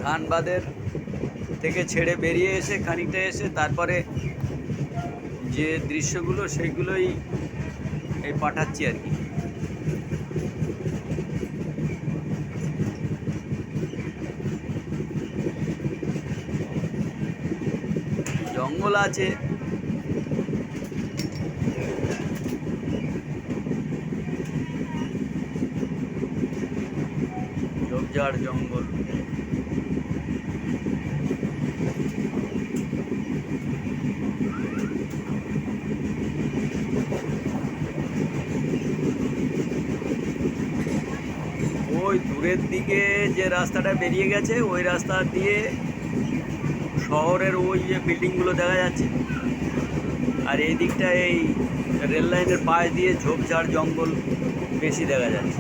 ধানবাদের থেকে ছেড়ে বেরিয়ে এসে খানিকটা এসে তারপরে যে দৃশ্যগুলো সেইগুলোই এই পাঠাচ্ছি আর কি। জঙ্গল আছে, ঝোপঝাড় জঙ্গল। ওই দূরের দিকে যে রাস্তাটা বেরিয়ে গেছে ওই রাস্তা দিয়ে শহরের ওই যে বিল্ডিংগুলো দেখা যাচ্ছে, আর এই দিকটা এই রেল লাইনের পাশ দিয়ে ঝোপঝাড় জঙ্গল বেশি দেখা যাচ্ছে।